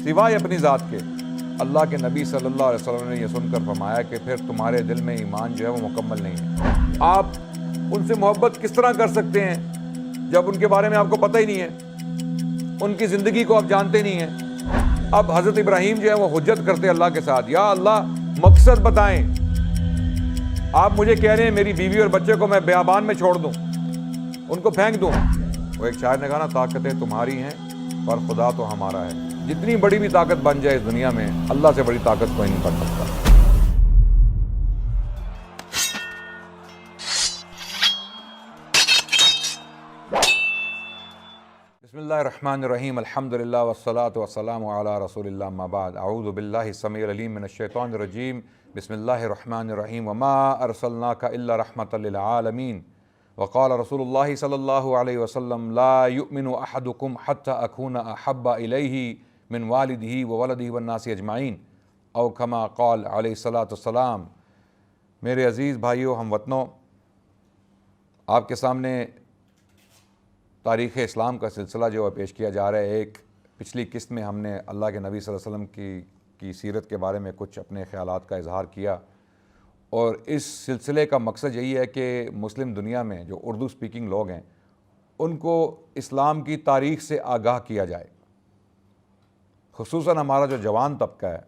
سوائے اپنی ذات کے۔ اللہ کے نبی صلی اللہ علیہ وسلم نے یہ سن کر فرمایا کہ پھر تمہارے دل میں ایمان جو ہے وہ مکمل نہیں ہے۔ آپ ان سے محبت کس طرح کر سکتے ہیں جب ان کے بارے میں آپ کو پتہ ہی نہیں ہے، ان کی زندگی کو آپ جانتے نہیں ہیں۔ اب حضرت ابراہیم جو ہے وہ حجت کرتے اللہ کے ساتھ، یا اللہ مقصد بتائیں۔ آپ مجھے کہہ رہے ہیں میری بیوی اور بچے کو میں بیابان میں چھوڑ دوں، ان کو پھینک دوں۔ وہ ایک شاعر نے کہا نا، طاقتیں تمہاری ہیں پر خدا تو ہمارا ہے۔ جتنی بڑی بھی طاقت بن جائے اس دنیا میں، اللہ سے بڑی طاقت کوئی نہیں کر سکتا۔ بسم اللہ الرحمن الرحیم، الحمدللہ والصلاة والسلام علی رسول اللہ، اما بعد، اعوذ باللہ السمیع العلیم من الشیطان الرجیم، بسم اللہ الرحمن الرحیم، وما ارسلناک الا رحمۃ للعالمین، وقال رسول اللہ صلی اللہ علیہ وسلم، لا یؤمن احدکم حتی اکون احب الیہ من والدہ وولدہ والناس اجمعین، او کما قال علیہ الصلاۃ والسلام۔ میرے عزیز بھائیو، ہم وطنوں، آپ کے سامنے تاریخ اسلام کا سلسلہ جو ہے پیش کیا جا رہا ہے۔ ایک پچھلی قسط میں ہم نے اللہ کے نبی صلی اللہ علیہ وسلم کی سیرت کے بارے میں کچھ اپنے خیالات کا اظہار کیا، اور اس سلسلے کا مقصد یہی ہے کہ مسلم دنیا میں جو اردو سپیکنگ لوگ ہیں ان کو اسلام کی تاریخ سے آگاہ کیا جائے، خصوصاً ہمارا جو جوان طبقہ ہے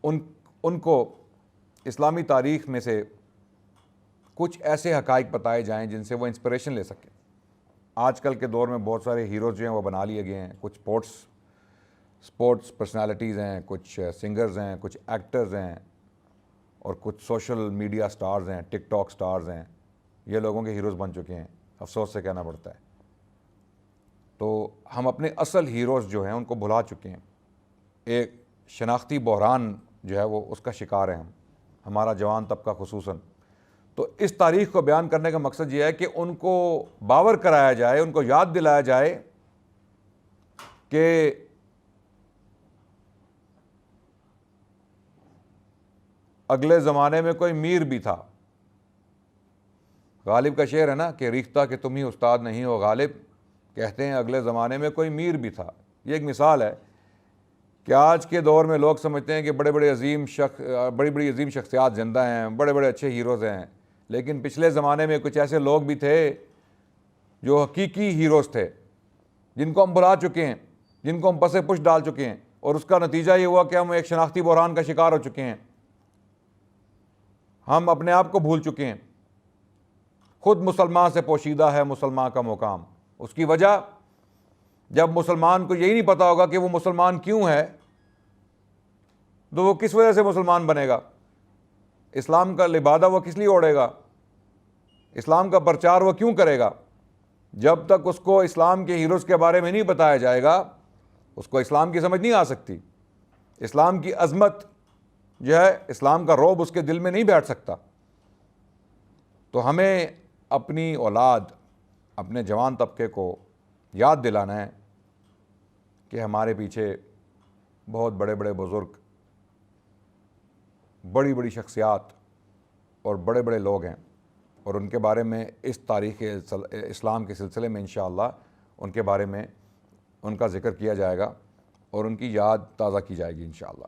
ان کو اسلامی تاریخ میں سے کچھ ایسے حقائق بتائے جائیں جن سے وہ انسپریشن لے سکیں۔ آج کل کے دور میں بہت سارے ہیروز جو ہیں وہ بنا لیے گئے ہیں، کچھ سپورٹس پرسنالٹیز ہیں، کچھ سنگرز ہیں، کچھ ایکٹرز ہیں، اور کچھ سوشل میڈیا سٹارز ہیں، ٹک ٹاک سٹارز ہیں۔ یہ لوگوں کے ہیروز بن چکے ہیں، افسوس سے کہنا پڑتا ہے۔ تو ہم اپنے اصل ہیروز جو ہیں ان کو بھلا چکے ہیں۔ ایک شناختی بحران جو ہے وہ اس کا شکار ہے ہمارا جوان طبقہ خصوصاً۔ تو اس تاریخ کو بیان کرنے کا مقصد یہ ہے کہ ان کو باور کرایا جائے، ان کو یاد دلایا جائے کہ اگلے زمانے میں کوئی میر بھی تھا۔ غالب کا شعر ہے نا کہ ریختہ کہ تم ہی استاد نہیں ہو غالب، کہتے ہیں اگلے زمانے میں کوئی میر بھی تھا۔ یہ ایک مثال ہے کہ آج کے دور میں لوگ سمجھتے ہیں کہ بڑی بڑی عظیم شخصیات زندہ ہیں، بڑے بڑے اچھے ہیروز ہیں، لیکن پچھلے زمانے میں کچھ ایسے لوگ بھی تھے جو حقیقی ہیروز تھے، جن کو ہم بھلا چکے ہیں، جن کو ہم پس پش ڈال چکے ہیں، اور اس کا نتیجہ یہ ہوا کہ ہم ایک شناختی بحران کا شکار ہو چکے ہیں۔ ہم اپنے آپ کو بھول چکے ہیں۔ خود مسلمان سے پوشیدہ ہے مسلمان کا مقام۔ اس کی وجہ، جب مسلمان کو یہی نہیں پتا ہوگا کہ وہ مسلمان کیوں ہے تو وہ کس وجہ سے مسلمان بنے گا؟ اسلام کا لبادہ وہ کس لیے اوڑھے گا؟ اسلام کا پرچار وہ کیوں کرے گا؟ جب تک اس کو اسلام کے ہیروز کے بارے میں نہیں بتایا جائے گا، اس کو اسلام کی سمجھ نہیں آ سکتی۔ اسلام کی عظمت جو ہے، اسلام کا رعب اس کے دل میں نہیں بیٹھ سکتا۔ تو ہمیں اپنی اولاد، اپنے جوان طبقے کو یاد دلانا ہے کہ ہمارے پیچھے بہت بڑے بڑے بزرگ، بڑی بڑی شخصیات اور بڑے بڑے لوگ ہیں، اور ان کے بارے میں اس تاریخ اسلام کے سلسلے میں انشاءاللہ ان کے بارے میں ان کا ذکر کیا جائے گا اور ان کی یاد تازہ کی جائے گی انشاءاللہ۔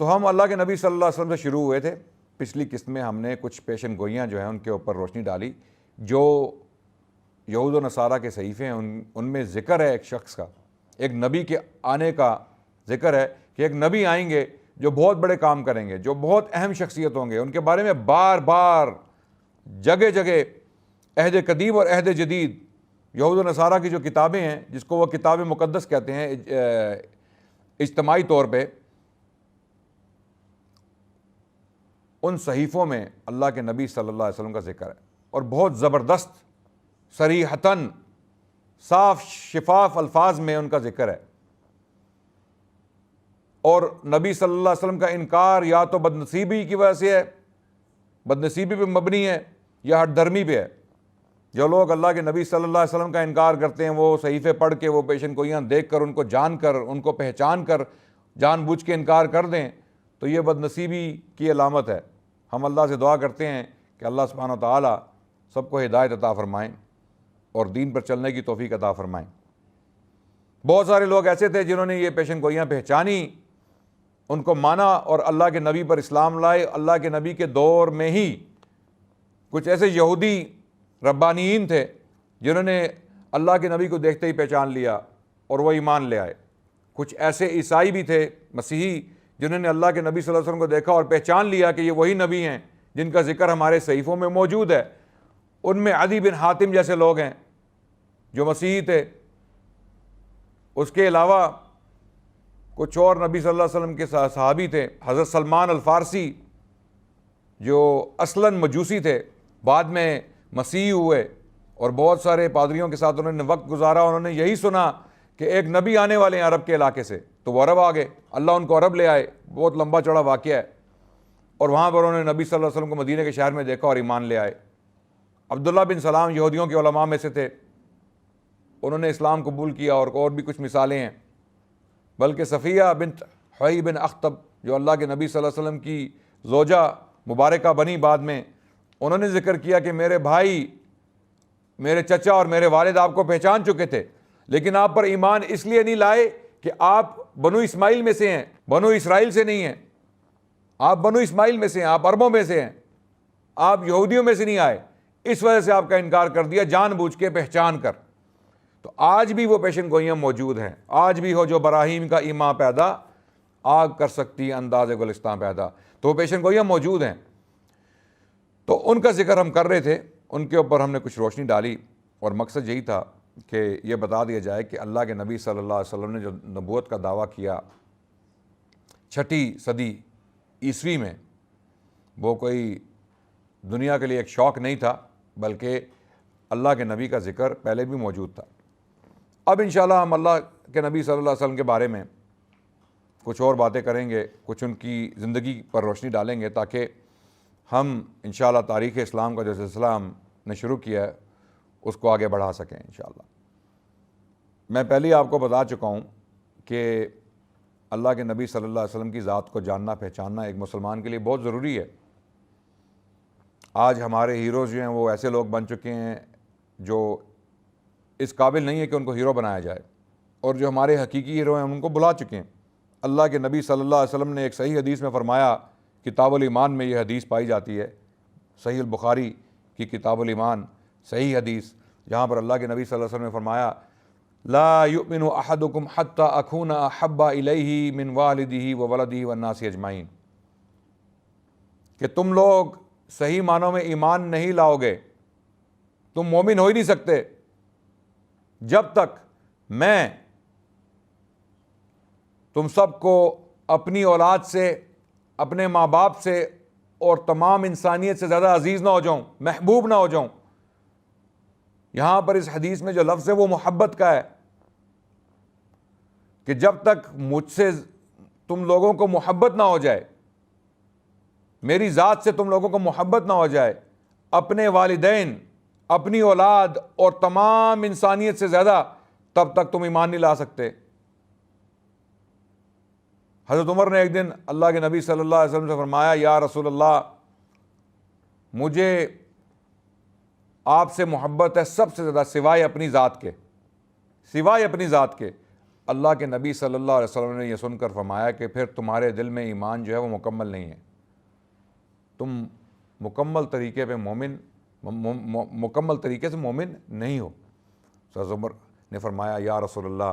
تو ہم اللہ کے نبی صلی اللہ علیہ وسلم سے شروع ہوئے تھے۔ پچھلی قسط میں ہم نے کچھ پیشن گوئیاں جو ہیں ان کے اوپر روشنی ڈالی۔ جو یہود و نصارہ کے صحیفے ہیں ان میں ذکر ہے ایک شخص کا، ایک نبی کے آنے کا ذکر ہے کہ ایک نبی آئیں گے جو بہت بڑے کام کریں گے، جو بہت اہم شخصیت ہوں گے۔ ان کے بارے میں بار بار جگہ جگہ عہد قدیم اور عہد جدید یہود و نصارہ کی جو کتابیں ہیں، جس کو وہ کتاب مقدس کہتے ہیں اجتماعی طور پہ، ان صحیفوں میں اللہ کے نبی صلی اللہ علیہ وسلم کا ذکر ہے، اور بہت زبردست، صریحتاً صاف شفاف الفاظ میں ان کا ذکر ہے۔ اور نبی صلی اللہ علیہ وسلم کا انکار یا تو بدنصیبی کی وجہ سے ہے، بدنصیبی پہ مبنی ہے، یا ہٹ دھرمی پہ ہے۔ جو لوگ اللہ کے نبی صلی اللہ علیہ وسلم کا انکار کرتے ہیں، وہ صحیفے پڑھ کے، وہ پیشن گوئیاں دیکھ کر، ان کو جان کر، ان کو پہچان کر جان بوجھ کے انکار کر دیں، تو یہ بدنصیبی کی علامت ہے۔ ہم اللہ سے دعا کرتے ہیں کہ اللہ سبحانہ و تعالیٰ سب کو ہدایت عطا فرمائیں اور دین پر چلنے کی توفیق عطا فرمائیں۔ بہت سارے لوگ ایسے تھے جنہوں نے یہ پیشن گوئیاں پہچانی، ان کو مانا اور اللہ کے نبی پر اسلام لائے۔ اللہ کے نبی کے دور میں ہی کچھ ایسے یہودی ربانیین تھے جنہوں نے اللہ کے نبی کو دیکھتے ہی پہچان لیا اور وہ ایمان لے آئے۔ کچھ ایسے عیسائی بھی تھے، مسیحی، جنہوں نے اللہ کے نبی صلی اللہ علیہ وسلم کو دیکھا اور پہچان لیا کہ یہ وہی نبی ہیں جن کا ذکر ہمارے صحیفوں میں موجود ہے۔ ان میں عدی بن حاتم جیسے لوگ ہیں جو مسیحی تھے۔ اس کے علاوہ کچھ اور نبی صلی اللہ علیہ وسلم کے صحابی تھے، حضرت سلمان الفارسی جو اصلاً مجوسی تھے، بعد میں مسیحی ہوئے اور بہت سارے پادریوں کے ساتھ انہوں نے وقت گزارا۔ انہوں نے یہی سنا کہ ایک نبی آنے والے ہیں عرب کے علاقے سے، تو وہ عرب آ گئے، اللہ ان کو عرب لے آئے۔ بہت لمبا چوڑا واقعہ ہے، اور وہاں پر انہوں نے نبی صلی اللہ علیہ وسلم کو مدینہ کے شہر میں دیکھا اور ایمان لے آئے۔ عبداللہ بن سلام یہودیوں کے علماء میں سے تھے، انہوں نے اسلام قبول کیا، اور بھی کچھ مثالیں ہیں۔ بلکہ صفیہ بنت حوی بن اخطب جو اللہ کے نبی صلی اللہ علیہ وسلم کی زوجہ مبارکہ بنی بعد میں، انہوں نے ذکر کیا کہ میرے بھائی، میرے چچا اور میرے والد آپ کو پہچان چکے تھے، لیکن آپ پر ایمان اس لیے نہیں لائے کہ آپ بنو اسماعیل میں سے ہیں، بنو اسرائیل سے نہیں ہیں۔ آپ بنو اسماعیل میں سے ہیں، آپ عربوں میں سے ہیں، آپ یہودیوں میں سے نہیں آئے، اس وجہ سے آپ کا انکار کر دیا جان بوجھ کے پہچان کر۔ تو آج بھی وہ پیشن گوئیاں موجود ہیں، آج بھی ہو جو براہیم کا ایمان پیدا، آگ کر سکتی انداز گلستان پیدا، تو وہ پیشن گوئیاں موجود ہیں۔ تو ان کا ذکر ہم کر رہے تھے، ان کے اوپر ہم نے کچھ روشنی ڈالی، اور مقصد یہی تھا کہ یہ بتا دیا جائے کہ اللہ کے نبی صلی اللہ علیہ وسلم نے جو نبوت کا دعویٰ کیا 6 صدی عیسوی میں، وہ کوئی دنیا کے لیے ایک شوق نہیں تھا، بلکہ اللہ کے نبی کا ذکر پہلے بھی موجود تھا۔ اب انشاءاللہ ہم اللہ کے نبی صلی اللہ علیہ وسلم کے بارے میں کچھ اور باتیں کریں گے، کچھ ان کی زندگی پر روشنی ڈالیں گے، تاکہ ہم انشاءاللہ تاریخ اسلام کا جو سلسلہ ہم نے شروع کیا ہے اس کو آگے بڑھا سکیں انشاءاللہ۔ میں پہلے آپ کو بتا چکا ہوں کہ اللہ کے نبی صلی اللہ علیہ وسلم کی ذات کو جاننا پہچاننا ایک مسلمان کے لیے بہت ضروری ہے۔ آج ہمارے ہیروز جو ہیں وہ ایسے لوگ بن چکے ہیں جو اس قابل نہیں ہے کہ ان کو ہیرو بنایا جائے، اور جو ہمارے حقیقی ہیرو ہیں ان کو بلا چکے ہیں۔ اللہ کے نبی صلی اللہ علیہ وسلم نے ایک صحیح حدیث میں فرمایا، کتاب الایمان میں یہ حدیث پائی جاتی ہے، صحیح البخاری کی کتاب الایمان صحیح حدیث، جہاں پر اللہ کے نبی صلی اللہ علیہ وسلم نے فرمایا، لا یؤمن احدکم حتی اکون احب الیہ من والدہ وولدہ والناس اجمعین، کہ تم لوگ صحیح معنوں میں ایمان نہیں لاؤ گے، تم مومن ہو ہی نہیں سکتے جب تک میں تم سب کو اپنی اولاد سے، اپنے ماں باپ سے اور تمام انسانیت سے زیادہ عزیز نہ ہو جاؤں، محبوب نہ ہو جاؤں۔ یہاں پر اس حدیث میں جو لفظ ہے وہ محبت کا ہے، کہ جب تک مجھ سے تم لوگوں کو محبت نہ ہو جائے، میری ذات سے تم لوگوں کو محبت نہ ہو جائے، اپنے والدین، اپنی اولاد اور تمام انسانیت سے زیادہ، تب تک تم ایمان نہیں لا سکتے۔ حضرت عمر نے ایک دن اللہ کے نبی صلی اللہ علیہ وسلم سے فرمایا، یا رسول اللہ، مجھے آپ سے محبت ہے سب سے زیادہ سوائے اپنی ذات کے، سوائے اپنی ذات کے۔ اللہ کے نبی صلی اللہ علیہ وسلم نے یہ سن کر فرمایا کہ پھر تمہارے دل میں ایمان جو ہے وہ مکمل نہیں ہے، تم مکمل طریقے پہ مکمل طریقے سے مومن نہیں ہو۔ حضرت عمر نے فرمایا، یا رسول اللہ،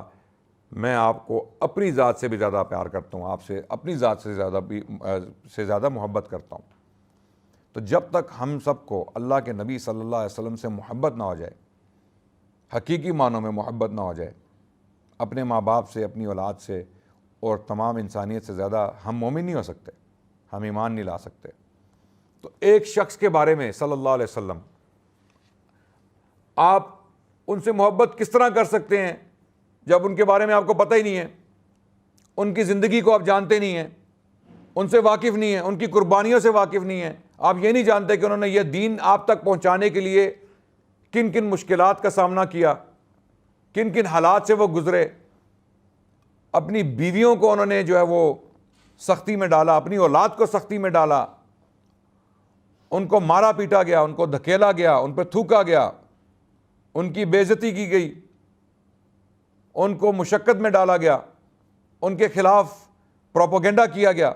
میں آپ کو اپنی ذات سے بھی زیادہ پیار کرتا ہوں، آپ سے اپنی ذات سے زیادہ محبت کرتا ہوں۔ تو جب تک ہم سب کو اللہ کے نبی صلی اللہ علیہ وسلم سے محبت نہ ہو جائے، حقیقی معنوں میں محبت نہ ہو جائے، اپنے ماں باپ سے، اپنی اولاد سے اور تمام انسانیت سے زیادہ، ہم مومن نہیں ہو سکتے، ہم ایمان نہیں لا سکتے۔ تو ایک شخص کے بارے میں صلی اللہ علیہ وسلم، آپ ان سے محبت کس طرح کر سکتے ہیں جب ان کے بارے میں آپ کو پتہ ہی نہیں ہے، ان کی زندگی کو آپ جانتے نہیں ہیں، ان سے واقف نہیں ہیں، ان کی قربانیوں سے واقف نہیں ہیں، آپ یہ نہیں جانتے کہ انہوں نے یہ دین آپ تک پہنچانے کے لیے کن کن مشکلات کا سامنا کیا، کن کن حالات سے وہ گزرے، اپنی بیویوں کو انہوں نے جو ہے وہ سختی میں ڈالا، اپنی اولاد کو سختی میں ڈالا، ان کو مارا پیٹا گیا، ان کو دھکیلا گیا، ان پہ تھوکا گیا، ان کی بے عزتی کی گئی، ان کو مشقت میں ڈالا گیا، ان کے خلاف پروپیگنڈا کیا گیا،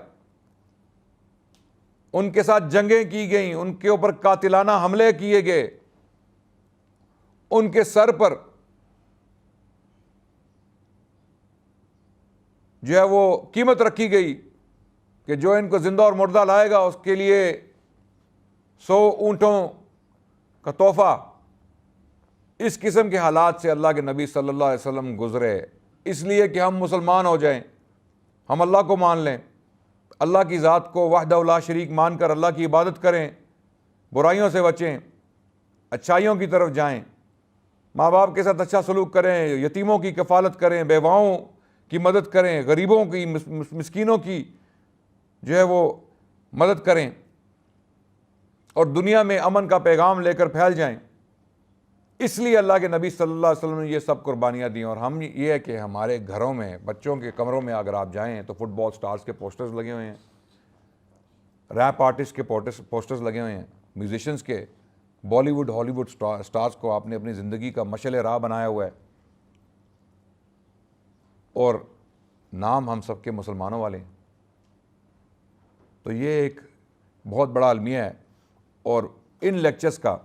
ان کے ساتھ جنگیں کی گئیں، ان کے اوپر قاتلانہ حملے کیے گئے، ان کے سر پر جو ہے وہ قیمت رکھی گئی کہ جو ان کو زندہ اور مردہ لائے گا اس کے لیے 100 اونٹوں کا تحفہ۔ اس قسم کے حالات سے اللہ کے نبی صلی اللہ علیہ وسلم گزرے، اس لیے کہ ہم مسلمان ہو جائیں، ہم اللہ کو مان لیں، اللہ کی ذات کو وحدہ لا شریک مان کر اللہ کی عبادت کریں، برائیوں سے بچیں، اچھائیوں کی طرف جائیں، ماں باپ کے ساتھ اچھا سلوک کریں، یتیموں کی کفالت کریں، بیواؤں کی مدد کریں، غریبوں کی، مسکینوں کی جو ہے وہ مدد کریں، اور دنیا میں امن کا پیغام لے کر پھیل جائیں۔ اس لیے اللہ کے نبی صلی اللہ علیہ وسلم نے یہ سب قربانیاں دیں۔ اور ہم یہ ہے کہ ہمارے گھروں میں، بچوں کے کمروں میں اگر آپ جائیں تو فٹ بال سٹارز کے پوسٹرز لگے ہوئے ہیں، ریپ آرٹسٹ کے پوسٹرز لگے ہوئے ہیں، میوزیشنز کے، بالی ووڈ ہالی ووڈ سٹارز کو آپ نے اپنی زندگی کا مشعل راہ بنایا ہوا ہے، اور نام ہم سب کے مسلمانوں والے ہیں۔ تو یہ ایک بہت بڑا المیہ ہے، اور ان لیکچرز کا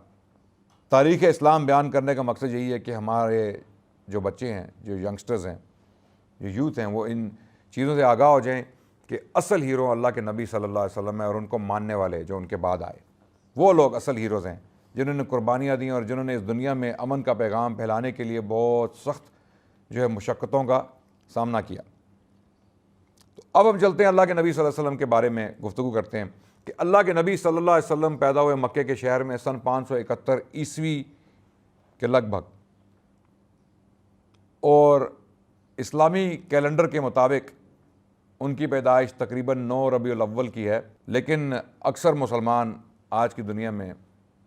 تاریخ اسلام بیان کرنے کا مقصد یہی ہے کہ ہمارے جو بچے ہیں، جو ینگسٹرز ہیں، جو یوتھ ہیں، وہ ان چیزوں سے آگاہ ہو جائیں کہ اصل ہیرو اللہ کے نبی صلی اللہ علیہ وسلم ہے، اور ان کو ماننے والے جو ان کے بعد آئے، وہ لوگ اصل ہیروز ہیں جنہوں نے قربانیاں دیں اور جنہوں نے اس دنیا میں امن کا پیغام پھیلانے کے لیے بہت سخت جو ہے مشقتوں کا سامنا کیا۔ تو اب ہم چلتے ہیں اللہ کے نبی صلی اللہ علیہ وسلم کے بارے میں گفتگو کرتے ہیں کہ اللہ کے نبی صلی اللہ علیہ وسلم پیدا ہوئے مکے کے شہر میں سن 571 عیسوی کے لگ بھگ، اور اسلامی کیلنڈر کے مطابق ان کی پیدائش تقریباً 9 ربیع الاول کی ہے، لیکن اکثر مسلمان آج کی دنیا میں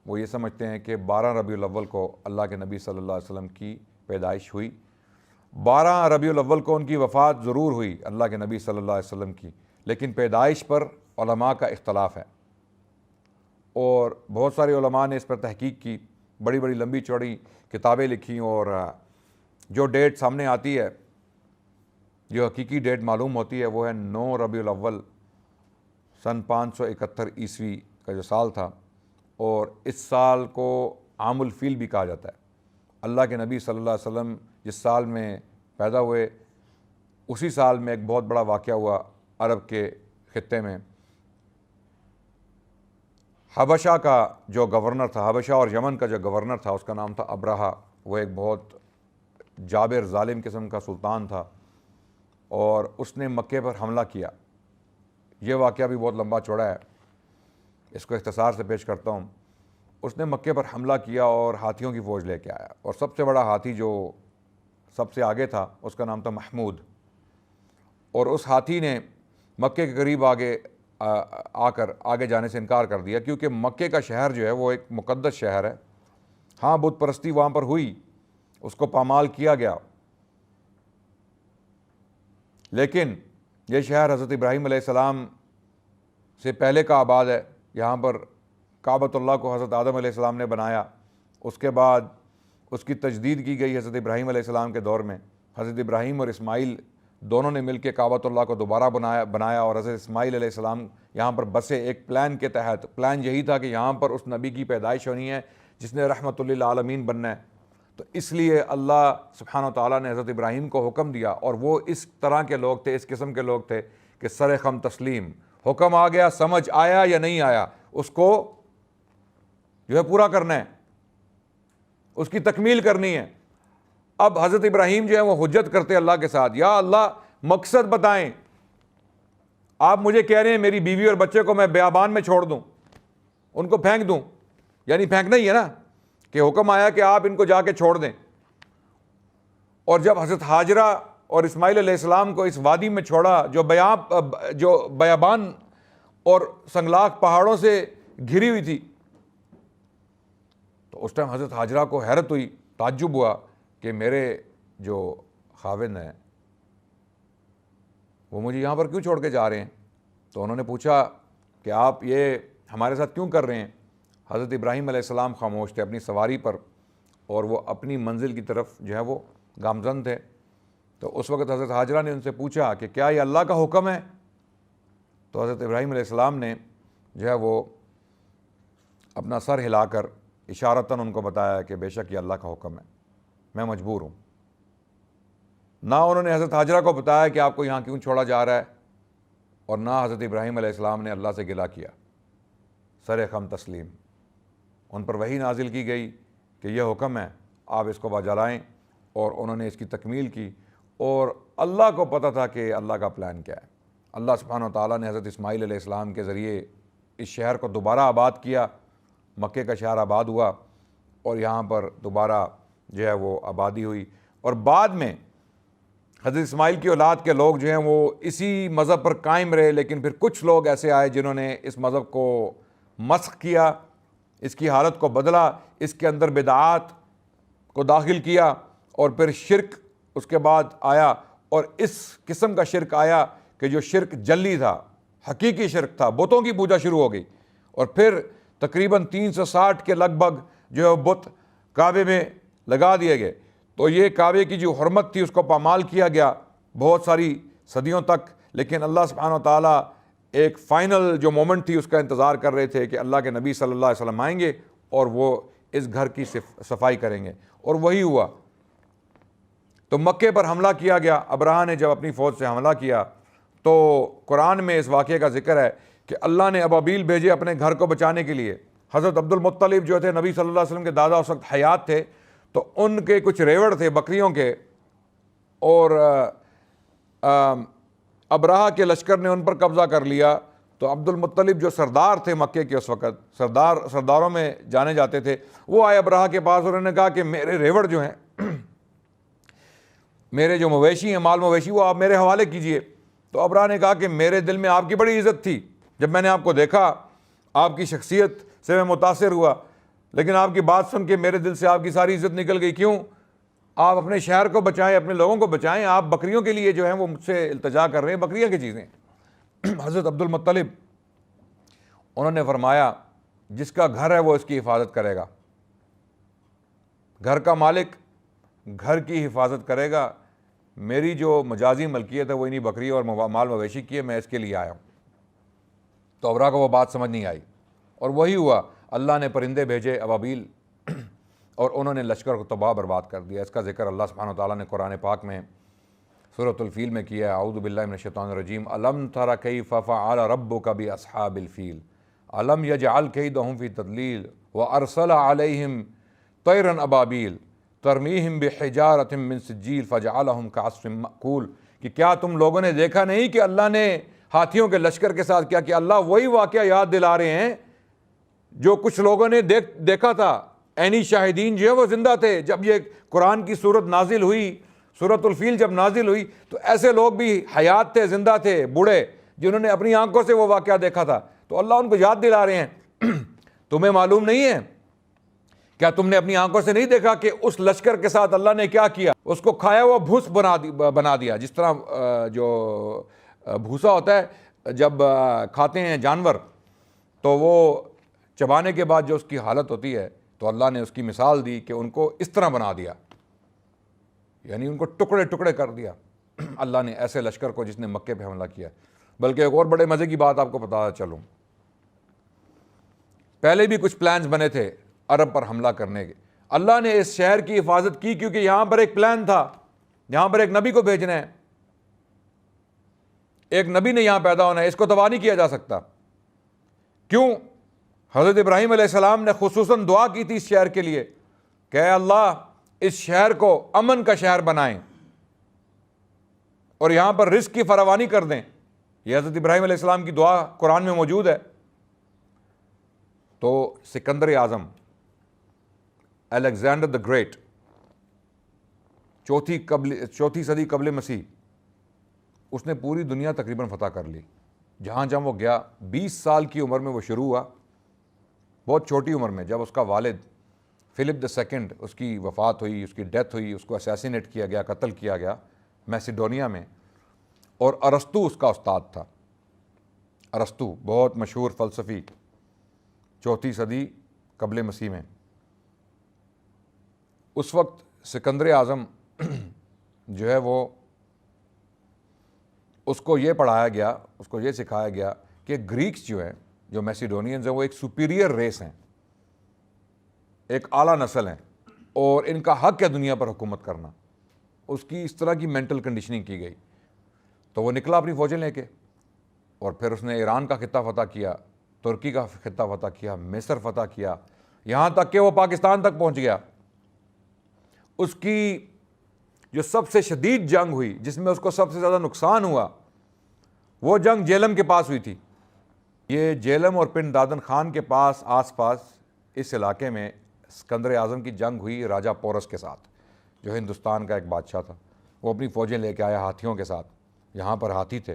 وہ یہ سمجھتے ہیں کہ 12 ربیع الاول کو اللہ کے نبی صلی اللہ علیہ وسلم کی پیدائش ہوئی۔ 12 ربیع الاول کو ان کی وفات ضرور ہوئی اللہ کے نبی صلی اللہ علیہ وسلم کی، لیکن پیدائش پر علماء کا اختلاف ہے، اور بہت سارے علماء نے اس پر تحقیق کی، بڑی بڑی لمبی چوڑی کتابیں لکھیں، اور جو ڈیٹ سامنے آتی ہے، جو حقیقی ڈیٹ معلوم ہوتی ہے، وہ ہے 9 ربیع الاول سن 571 عیسوی کا جو سال تھا، اور اس سال کو عام الفیل بھی کہا جاتا ہے۔ اللہ کے نبی صلی اللہ علیہ وسلم جس سال میں پیدا ہوئے، اسی سال میں ایک بہت بڑا واقعہ ہوا عرب کے خطے میں۔ حبشہ کا جو گورنر تھا، حبشہ اور یمن کا جو گورنر تھا، اس کا نام تھا ابرہہ۔ وہ ایک بہت جابر ظالم قسم کا سلطان تھا، اور اس نے مکے پر حملہ کیا۔ یہ واقعہ بھی بہت لمبا چوڑا ہے، اس کو اختصار سے پیش کرتا ہوں۔ اس نے مکے پر حملہ کیا اور ہاتھیوں کی فوج لے کے آیا، اور سب سے بڑا ہاتھی جو سب سے آگے تھا اس کا نام تھا محمود، اور اس ہاتھی نے مکے کے قریب آ کر آگے جانے سے انکار کر دیا، کیونکہ مکے کا شہر جو ہے وہ ایک مقدس شہر ہے۔ ہاں، بت پرستی وہاں پر ہوئی، اس کو پامال کیا گیا، لیکن یہ شہر حضرت ابراہیم علیہ السلام سے پہلے کا آباد ہے۔ یہاں پر کعبۃ اللہ کو حضرت آدم علیہ السلام نے بنایا، اس کے بعد اس کی تجدید کی گئی حضرت ابراہیم علیہ السلام کے دور میں۔ حضرت ابراہیم اور اسماعیل دونوں نے مل کے کعبۃ اللہ کو دوبارہ بنایا، اور حضرت اسماعیل علیہ السلام یہاں پر بسے ایک پلان کے تحت۔ پلان یہی تھا کہ یہاں پر اس نبی کی پیدائش ہونی ہے جس نے رحمت للعالمین بننا ہے، تو اس لیے اللہ سبحانہ و تعالیٰ نے حضرت ابراہیم کو حکم دیا، اور وہ اس طرح کے لوگ تھے، اس قسم کے لوگ تھے کہ سر خم تسلیم، حکم آ گیا، سمجھ آیا یا نہیں آیا، اس کو جو ہے پورا کرنا ہے، اس کی تکمیل کرنی ہے۔ اب حضرت ابراہیم جو ہے وہ حجت کرتے اللہ کے ساتھ، یا اللہ مقصد بتائیں، آپ مجھے کہہ رہے ہیں میری بیوی اور بچے کو میں بیابان میں چھوڑ دوں، ان کو پھینک دوں، یعنی پھینکنا ہی ہے نا، کہ حکم آیا کہ آپ ان کو جا کے چھوڑ دیں۔ اور جب حضرت ہاجرہ اور اسماعیل علیہ السلام کو اس وادی میں چھوڑا جو بیابان اور سنگلاخ پہاڑوں سے گھری ہوئی تھی، تو اس ٹائم حضرت ہاجرہ کو حیرت ہوئی، تعجب ہوا کہ میرے جو خاوند ہیں وہ مجھے یہاں پر کیوں چھوڑ کے جا رہے ہیں؟ تو انہوں نے پوچھا کہ آپ یہ ہمارے ساتھ کیوں کر رہے ہیں؟ حضرت ابراہیم علیہ السلام خاموش تھے اپنی سواری پر، اور وہ اپنی منزل کی طرف جو ہے وہ گامزن تھے۔ تو اس وقت حضرت ہاجرہ نے ان سے پوچھا کہ کیا یہ اللہ کا حکم ہے؟ تو حضرت ابراہیم علیہ السلام نے جو ہے وہ اپنا سر ہلا کر اشارتاً ان کو بتایا کہ بے شک یہ اللہ کا حکم ہے، میں مجبور ہوں۔ نہ انہوں نے حضرت ہاجرہ کو بتایا کہ آپ کو یہاں کیوں چھوڑا جا رہا ہے، اور نہ حضرت ابراہیم علیہ السلام نے اللہ سے گلہ کیا، سر خم تسلیم۔ ان پر وحی نازل کی گئی کہ یہ حکم ہے، آپ اس کو بجلائیں، اور انہوں نے اس کی تکمیل کی، اور اللہ کو پتہ تھا کہ اللہ کا پلان کیا ہے۔ اللہ سبحانہ و تعالیٰ نے حضرت اسماعیل علیہ السلام کے ذریعے اس شہر کو دوبارہ آباد کیا، مکے کا شہر آباد ہوا، اور یہاں پر دوبارہ جو ہے وہ آبادی ہوئی۔ اور بعد میں حضرت اسماعیل کی اولاد کے لوگ جو ہیں وہ اسی مذہب پر قائم رہے، لیکن پھر کچھ لوگ ایسے آئے جنہوں نے اس مذہب کو مسخ کیا، اس کی حالت کو بدلا، اس کے اندر بدعات کو داخل کیا، اور پھر شرک اس کے بعد آیا، اور اس قسم کا شرک آیا کہ جو شرک جلی تھا، حقیقی شرک تھا، بتوں کی پوجا شروع ہو گئی، اور پھر تقریباً 360 کے لگ بھگ جو ہے بت کعبے میں لگا دیے گئے۔ تو یہ کعبے کی جو حرمت تھی اس کو پامال کیا گیا بہت ساری صدیوں تک، لیکن اللہ سبحانہ و تعالیٰ ایک فائنل جو مومنٹ تھی اس کا انتظار کر رہے تھے کہ اللہ کے نبی صلی اللہ علیہ وسلم آئیں گے اور وہ اس گھر کی صفائی کریں گے، اور وہی ہوا۔ تو مکے پر حملہ کیا گیا، ابرہہ نے جب اپنی فوج سے حملہ کیا تو قرآن میں اس واقعے کا ذکر ہے کہ اللہ نے ابابیل بھیجے اپنے گھر کو بچانے کے لیے۔ حضرت عبد المطلب جو تھے نبی صلی اللہ علیہ وسلم کے دادا اس وقت حیات تھے، تو ان کے کچھ ریوڑ تھے بکریوں کے، اور ابرہہ کے لشکر نے ان پر قبضہ کر لیا۔ تو عبد المطلب جو سردار تھے مکے کے اس وقت، سرداروں میں جانے جاتے تھے، وہ آئے ابرہہ کے پاس اور انہوں نے کہا کہ میرے ریوڑ جو ہیں، میرے جو مویشی ہیں، مال مویشی، وہ آپ میرے حوالے کیجئے۔ تو ابرہہ نے کہا کہ میرے دل میں آپ کی بڑی عزت تھی، جب میں نے آپ کو دیکھا آپ کی شخصیت سے میں متاثر ہوا، لیکن آپ کی بات سن کے میرے دل سے آپ کی ساری عزت نکل گئی۔ کیوں؟ آپ اپنے شہر کو بچائیں، اپنے لوگوں کو بچائیں، آپ بکریوں کے لیے جو ہیں وہ مجھ سے التجا کر رہے ہیں، بکریاں کی چیزیں۔ حضرت عبد المطلب انہوں نے فرمایا جس کا گھر ہے وہ اس کی حفاظت کرے گا، گھر کا مالک گھر کی حفاظت کرے گا، میری جو مجازی ملکیت ہے وہ انہی بکری اور مال مویشی کی ہے، میں اس کے لیے آیا ہوں۔ تو ابرہہ کو وہ بات سمجھ نہیں آئی، اور وہی ہوا، اللہ نے پرندے بھیجے ابابیل، اور انہوں نے لشکر کو تباہ برباد کر دیا۔ اس کا ذکر اللہ سبحانہ وتعالیٰ نے قرآن پاک میں سورۃ الفیل میں کیا ہے۔ اعوذ باللہ من الشیطان الرجیم، الم تر کیف فعل ربک باصحاب الفیل الم یجعل کیدہم فی تضلیل وارسل علیہم طیرا ابابیل ترمیہم بحجارۃ من سجیل فجعلہم کعصف مأکول، کہ کیا تم لوگوں نے دیکھا نہیں کہ اللہ نے ہاتھیوں کے لشکر کے ساتھ کیا؟ کہ اللہ وہی واقعہ یاد دلا رہے ہیں جو کچھ لوگوں نے دیکھا تھا، عینی شاہدین جو ہے وہ زندہ تھے۔ جب یہ قرآن کی صورت نازل ہوئی، سورۃ الفیل جب نازل ہوئی، تو ایسے لوگ بھی حیات تھے، زندہ تھے، بوڑھے، جنہوں نے اپنی آنکھوں سے وہ واقعہ دیکھا تھا۔ تو اللہ ان کو یاد دلا رہے ہیں تمہیں معلوم نہیں ہے؟ کیا تم نے اپنی آنکھوں سے نہیں دیکھا کہ اس لشکر کے ساتھ اللہ نے کیا کیا؟ اس کو کھایا ہوا بھوس بنا دیا، جس طرح جو بھوسا ہوتا ہے جب کھاتے ہیں جانور تو وہ چبانے کے بعد جو اس کی حالت ہوتی ہے، تو اللہ نے اس کی مثال دی کہ ان کو اس طرح بنا دیا، یعنی ان کو ٹکڑے ٹکڑے کر دیا اللہ نے ایسے لشکر کو جس نے مکے پہ حملہ کیا۔ بلکہ ایک اور بڑے مزے کی بات آپ کو بتا چلوں، پہلے بھی کچھ پلانز بنے تھے عرب پر حملہ کرنے کے۔ اللہ نے اس شہر کی حفاظت کی کیونکہ یہاں پر ایک پلان تھا، یہاں پر ایک نبی کو بھیجنا ہے، ایک نبی نے یہاں پیدا ہونا ہے، اس کو تباہ نہیں کیا جا سکتا۔ کیوں؟ حضرت ابراہیم علیہ السلام نے خصوصاً دعا کی تھی اس شہر کے لیے کہ اے اللہ اس شہر کو امن کا شہر بنائیں اور یہاں پر رزق کی فراوانی کر دیں۔ یہ حضرت ابراہیم علیہ السلام کی دعا قرآن میں موجود ہے۔ تو سکندر اعظم، الیگزینڈر دی گریٹ، چوتھی صدی قبل مسیح، اس نے پوری دنیا تقریباً فتح کر لی۔ جہاں جہاں وہ گیا، 20 سال کی عمر میں وہ شروع ہوا، بہت چھوٹی عمر میں، جب اس کا والد فلپ II اس کی وفات ہوئی، اس کی ڈیتھ ہوئی، اس کو اسیسینیٹ کیا گیا، قتل کیا گیا میسیڈونیا میں، اور ارسطو اس کا استاد تھا۔ ارسطو بہت مشہور فلسفی، 4 صدی قبل مسیح میں۔ اس وقت سکندر اعظم جو ہے وہ اس کو یہ پڑھایا گیا, اس کو یہ سکھایا گیا کہ گریکس جو ہیں, جو میسیڈونینز ہیں, وہ ایک سپیریئر ریس ہیں, ایک اعلیٰ نسل ہیں, اور ان کا حق ہے دنیا پر حکومت کرنا. اس کی اس طرح کی مینٹل کنڈیشننگ کی گئی. تو وہ نکلا اپنی فوجیں لے کے, اور پھر اس نے ایران کا خطہ فتح کیا, ترکی کا خطہ فتح کیا, مصر فتح کیا, یہاں تک کہ وہ پاکستان تک پہنچ گیا. اس کی جو سب سے شدید جنگ ہوئی, جس میں اس کو سب سے زیادہ نقصان ہوا, وہ جنگ جیلم کے پاس ہوئی تھی. یہ جیلم اور پنڈ دادن خان کے پاس آس پاس اس علاقے میں اسکندر اعظم کی جنگ ہوئی راجہ پورس کے ساتھ, جو ہندوستان کا ایک بادشاہ تھا. وہ اپنی فوجیں لے کے آیا ہاتھیوں کے ساتھ. یہاں پر ہاتھی تھے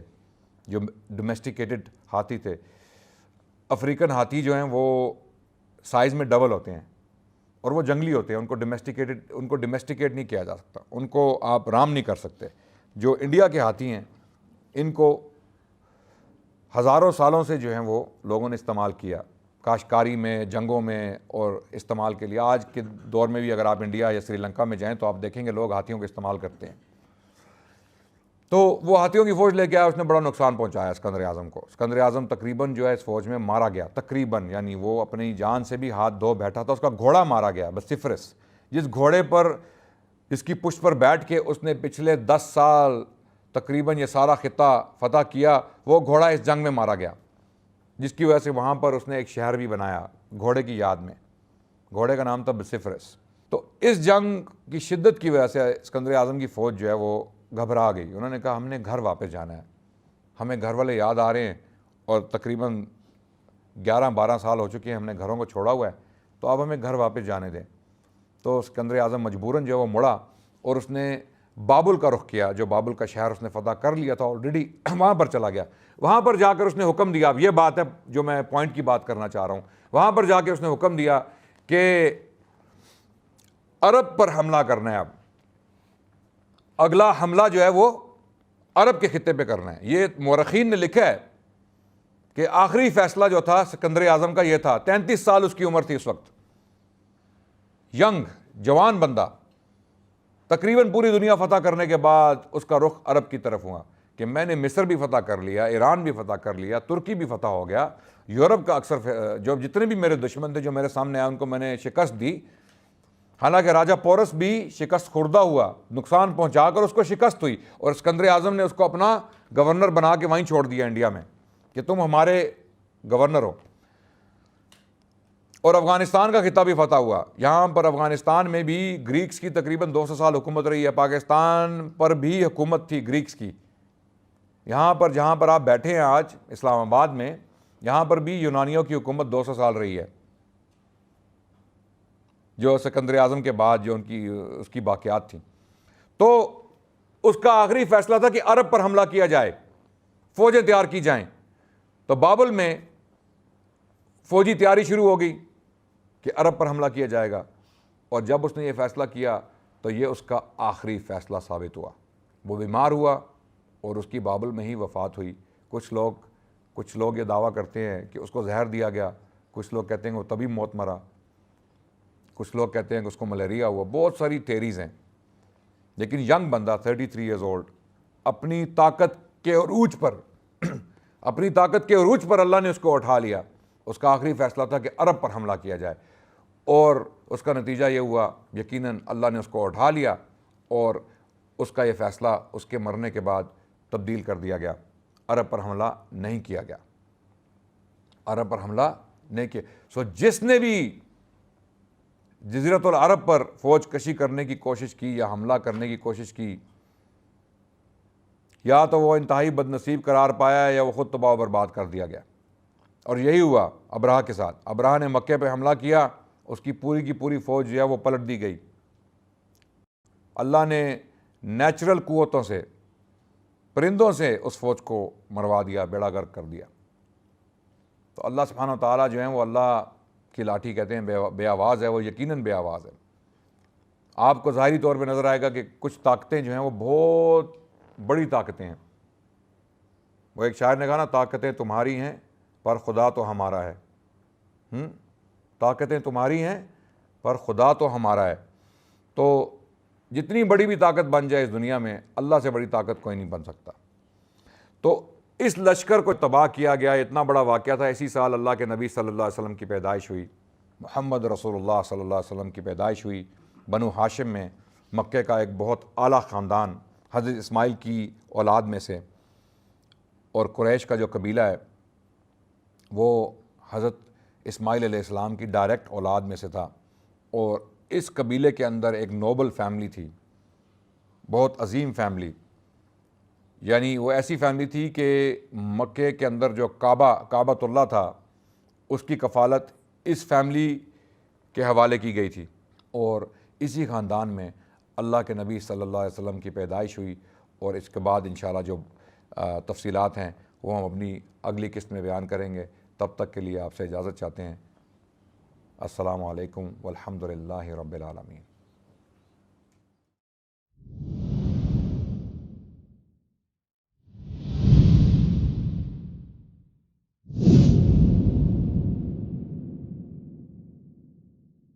جو ڈومیسٹیکیٹڈ ہاتھی تھے. افریقن ہاتھی جو ہیں وہ سائز میں ڈبل ہوتے ہیں اور وہ جنگلی ہوتے ہیں, ان کو ڈومیسٹیکیٹ نہیں کیا جا سکتا, ان کو آپ رام نہیں کر سکتے. جو انڈیا کے ہاتھی ہیں ان کو ہزاروں سالوں سے جو ہیں وہ لوگوں نے استعمال کیا, کاشتکاری میں, جنگوں میں اور استعمال کے لیے. آج کے دور میں بھی اگر آپ انڈیا یا سری لنکا میں جائیں تو آپ دیکھیں گے لوگ ہاتھیوں کا استعمال کرتے ہیں. تو وہ ہاتھیوں کی فوج لے کے آیا, اس نے بڑا نقصان پہنچایا اسکندر اعظم کو. اسکندر اعظم تقریباً جو ہے اس فوج میں مارا گیا, تقریباً, یعنی وہ اپنی جان سے بھی ہاتھ دھو بیٹھا تھا. اس کا گھوڑا مارا گیا, بسفرس, جس گھوڑے پر, اس کی پشت پر بیٹھ کے اس نے پچھلے 10 سال تقریباً یہ سارا خطہ فتح کیا, وہ گھوڑا اس جنگ میں مارا گیا, جس کی وجہ سے وہاں پر اس نے ایک شہر بھی بنایا گھوڑے کی یاد میں. گھوڑے کا نام تھا بسفرس. تو اس جنگ کی شدت کی وجہ سے اسکندر اعظم کی فوج جو ہے وہ گھبرا گئی. انہوں نے کہا ہم نے گھر واپس جانا ہے, ہمیں گھر والے یاد آ رہے ہیں, اور تقریباً 11-12 سال ہو چکے ہیں ہم نے گھروں کو چھوڑا ہوا ہے, تو اب ہمیں گھر واپس جانے دیں. تو اسکندر اعظم مجبوراً جو ہے وہ مڑا اور اس نے بابل کا رخ کیا, جو بابل کا شہر اس نے فتح کر لیا تھا آلریڈی, وہاں پر چلا گیا. وہاں پر جا کر اس نے حکم دیا, اب یہ بات ہے جو میں پوائنٹ کی بات کرنا چاہ رہا ہوں, وہاں پر جا کے اس نے حکم دیا کہ عرب پر حملہ کرنا ہے. اب اگلا حملہ جو ہے وہ عرب کے خطے پہ کرنا ہے. یہ مورخین نے لکھا ہے کہ آخری فیصلہ جو تھا اسکندر اعظم کا یہ تھا. 33 سال اس کی عمر تھی اس وقت, ینگ, جوان بندہ. تقریباً پوری دنیا فتح کرنے کے بعد اس کا رخ عرب کی طرف ہوا کہ میں نے مصر بھی فتح کر لیا, ایران بھی فتح کر لیا, ترکی بھی فتح ہو گیا, یورپ کا اکثر جو جتنے بھی میرے دشمن تھے جو میرے سامنے آئے ان کو میں نے شکست دی. حالانکہ راجہ پورس بھی شکست خوردہ ہوا, نقصان پہنچا کر اس کو شکست ہوئی, اور اسکندر اعظم نے اس کو اپنا گورنر بنا کے وہیں چھوڑ دیا انڈیا میں کہ تم ہمارے گورنر ہو. اور افغانستان کا خطہ بھی فتح ہوا. یہاں پر افغانستان میں بھی گریکس کی تقریباً 200 سال حکومت رہی ہے. پاکستان پر بھی حکومت تھی گریکس کی. یہاں پر جہاں پر آپ بیٹھے ہیں آج اسلام آباد میں, یہاں پر بھی یونانیوں کی حکومت 200 سال رہی ہے, جو سکندر اعظم کے بعد جو اس کی باقیات تھیں. تو اس کا آخری فیصلہ تھا کہ عرب پر حملہ کیا جائے, فوجیں تیار کی جائیں. تو بابل میں فوجی تیاری شروع ہو گئی کہ عرب پر حملہ کیا جائے گا. اور جب اس نے یہ فیصلہ کیا تو یہ اس کا آخری فیصلہ ثابت ہوا. وہ بیمار ہوا اور اس کی بابل میں ہی وفات ہوئی. کچھ لوگ یہ دعویٰ کرتے ہیں کہ اس کو زہر دیا گیا, کچھ لوگ کہتے ہیں کہ وہ تبھی موت مرا, کچھ لوگ کہتے ہیں کہ اس کو ملیریا ہوا. بہت ساری تھیریز ہیں, لیکن ینگ بندہ 33 ایئرز اولڈ, اپنی طاقت کے عروج پر اللہ نے اس کو اٹھا لیا. اس کا آخری فیصلہ تھا کہ عرب پر حملہ کیا جائے, اور اس کا نتیجہ یہ ہوا یقیناً اللہ نے اس کو اٹھا لیا, اور اس کا یہ فیصلہ اس کے مرنے کے بعد تبدیل کر دیا گیا. عرب پر حملہ نہیں کیا گیا, عرب پر حملہ نہیں کیا. جس نے بھی جزیرۃ العرب پر فوج کشی کرنے کی کوشش کی یا حملہ کرنے کی کوشش کی, یا تو وہ انتہائی بدنصیب قرار پایا یا وہ خود تباہ و برباد کر دیا گیا. اور یہی ہوا ابرہہ کے ساتھ. ابرہہ نے مکے پہ حملہ کیا, اس کی پوری فوج جو ہے وہ پلٹ دی گئی. اللہ نے نیچرل قوتوں سے, پرندوں سے اس فوج کو مروا دیا, بیڑا غرق کر دیا. تو اللہ سبحانہ و تعالیٰ جو ہیں وہ اللہ کی لاٹھی کہتے ہیں, بے آواز ہے, وہ یقیناً بے آواز ہے. آپ کو ظاہری طور پہ نظر آئے گا کہ کچھ طاقتیں جو ہیں وہ بہت بڑی طاقتیں ہیں. وہ ایک شاعر نے کہا نا, طاقتیں تمہاری ہیں پر خدا تو ہمارا ہے. طاقتیں تمہاری ہیں پر خدا تو ہمارا ہے. تو جتنی بڑی بھی طاقت بن جائے اس دنیا میں, اللہ سے بڑی طاقت کوئی نہیں بن سکتا. تو اس لشکر کو تباہ کیا گیا. اتنا بڑا واقعہ تھا. اسی سال اللہ کے نبی صلی اللہ علیہ وسلم کی پیدائش ہوئی, محمد رسول اللہ صلی اللہ علیہ وسلم کی پیدائش ہوئی. بنو ہاشم میں, مکے کا ایک بہت اعلیٰ خاندان, حضرت اسماعیل کی اولاد میں سے, اور قریش کا جو قبیلہ ہے وہ حضرت اسماعیل علیہ السلام کی ڈائریکٹ اولاد میں سے تھا. اور اس قبیلے کے اندر ایک نوبل فیملی تھی, بہت عظیم فیملی. یعنی وہ ایسی فیملی تھی کہ مکے کے اندر جو کعبۃ اللہ تھا اس کی کفالت اس فیملی کے حوالے کی گئی تھی. اور اسی خاندان میں اللہ کے نبی صلی اللہ علیہ وسلم کی پیدائش ہوئی. اور اس کے بعد انشاءاللہ جو تفصیلات ہیں وہ ہم اپنی اگلی قسط میں بیان کریں گے. تب تک کے لیے آپ سے اجازت چاہتے ہیں. السلام علیکم والحمد للہ رب العالمین.